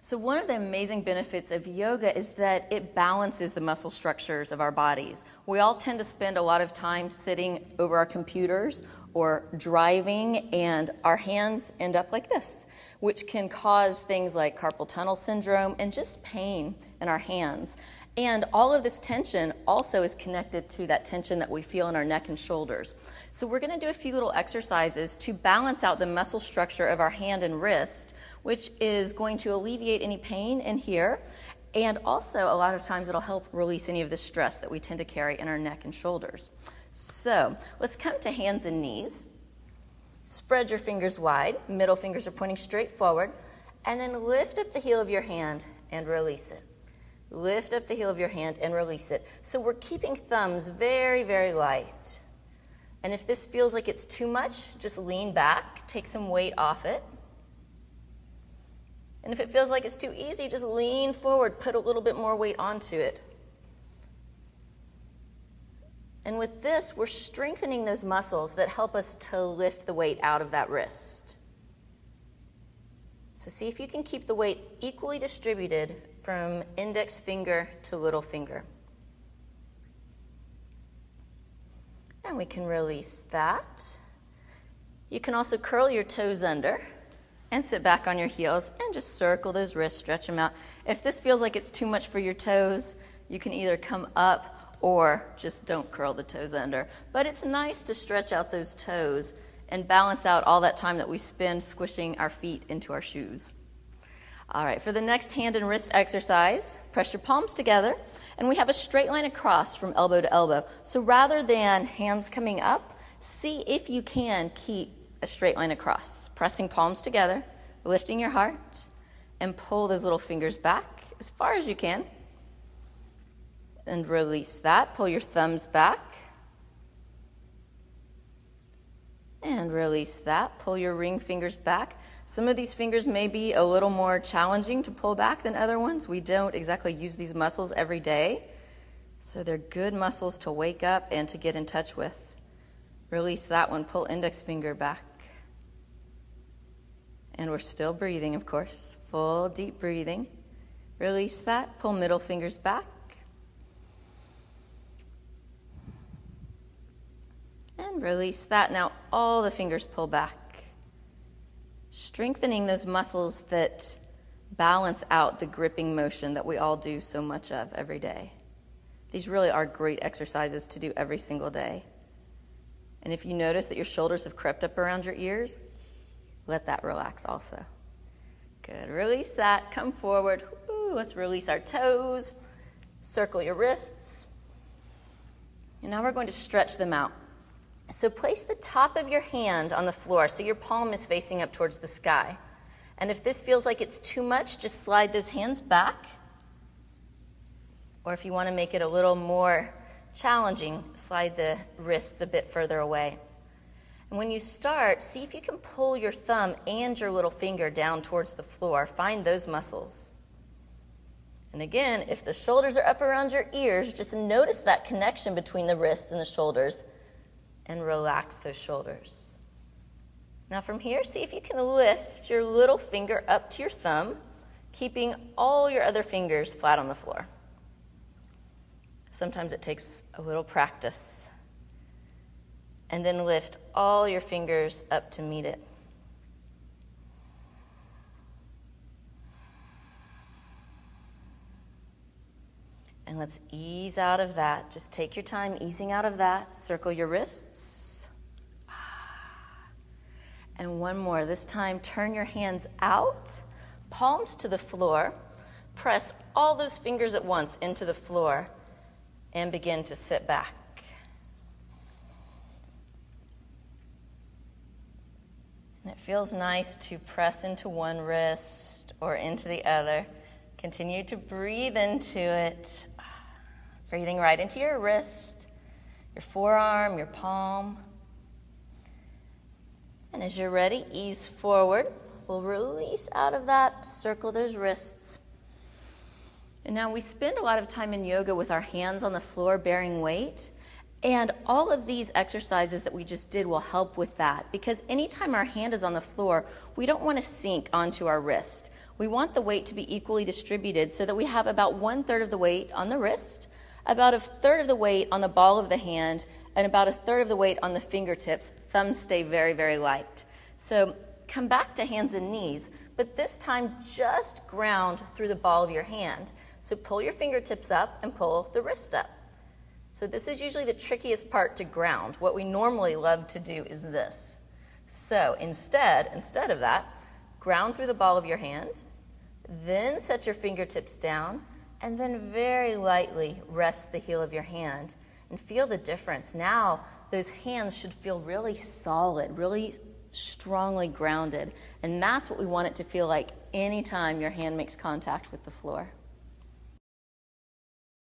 So one of the amazing benefits of yoga is that it balances the muscle structures of our bodies. We all tend to spend a lot of time sitting over our computers or driving, and our hands end up like this, which can cause things like carpal tunnel syndrome and just pain in our hands. And all of this tension also is connected to that tension that we feel in our neck and shoulders. So we're going to do a few little exercises to balance out the muscle structure of our hand and wrist, which is going to alleviate any pain in here. And also, a lot of times, it'll help release any of the stress that we tend to carry in our neck and shoulders. So let's come to hands and knees. Spread your fingers wide. Middle fingers are pointing straight forward. And then lift up the heel of your hand and release it. Lift up the heel of your hand and release it. So we're keeping thumbs very, very light. And if this feels like it's too much, just lean back, take some weight off it. And if it feels like it's too easy, just lean forward, put a little bit more weight onto it. And with this, we're strengthening those muscles that help us to lift the weight out of that wrist. So see if you can keep the weight equally distributed from index finger to little finger. And we can release that. You can also curl your toes under and sit back on your heels and just circle those wrists, stretch them out. If this feels like it's too much for your toes, you can either come up or just don't curl the toes under. But it's nice to stretch out those toes and balance out all that time that we spend squishing our feet into our shoes. All right, for the next hand and wrist exercise, press your palms together, and we have a straight line across from elbow to elbow. So rather than hands coming up, see if you can keep a straight line across. Pressing palms together, lifting your heart, and pull those little fingers back as far as you can. And release that. Pull your thumbs back. And release that. Pull your ring fingers back. Some of these fingers may be a little more challenging to pull back than other ones. We don't exactly use these muscles every day. So they're good muscles to wake up and to get in touch with. Release that one. Pull index finger back. And we're still breathing, of course. Full deep breathing. Release that. Pull middle fingers back. And release that. Now all the fingers pull back. Strengthening those muscles that balance out the gripping motion that we all do so much of every day. These really are great exercises to do every single day. And if you notice that your shoulders have crept up around your ears, let that relax also. Good. Release that. Come forward. Ooh, let's release our toes. Circle your wrists. And now we're going to stretch them out. So place the top of your hand on the floor so your palm is facing up towards the sky. And if this feels like it's too much, just slide those hands back. Or if you want to make it a little more challenging, slide the wrists a bit further away. And when you start, see if you can pull your thumb and your little finger down towards the floor. Find those muscles. And again, if the shoulders are up around your ears, just notice that connection between the wrists and the shoulders and relax those shoulders. Now from here, see if you can lift your little finger up to your thumb, keeping all your other fingers flat on the floor. Sometimes it takes a little practice. And then lift all your fingers up to meet it. And let's ease out of that. Just take your time easing out of that. Circle your wrists. And one more. This time, turn your hands out, palms to the floor. Press all those fingers at once into the floor and begin to sit back. And it feels nice to press into one wrist or into the other. Continue to breathe into it. Breathing right into your wrist, your forearm, your palm. And as you're ready, ease forward. We'll release out of that, circle those wrists. And now we spend a lot of time in yoga with our hands on the floor bearing weight. And all of these exercises that we just did will help with that, because anytime our hand is on the floor, we don't want to sink onto our wrist. We want the weight to be equally distributed so that we have about 1/3 of the weight on the wrist, about 1/3 of the weight on the ball of the hand, and about 1/3 of the weight on the fingertips. Thumbs stay very, very light. So come back to hands and knees, but this time just ground through the ball of your hand. So pull your fingertips up and pull the wrist up. So this is usually the trickiest part to ground. What we normally love to do is this. So instead of that, ground through the ball of your hand, then set your fingertips down, and then very lightly rest the heel of your hand and feel the difference. Now those hands should feel really solid, really strongly grounded, and that's what we want it to feel like anytime your hand makes contact with the floor.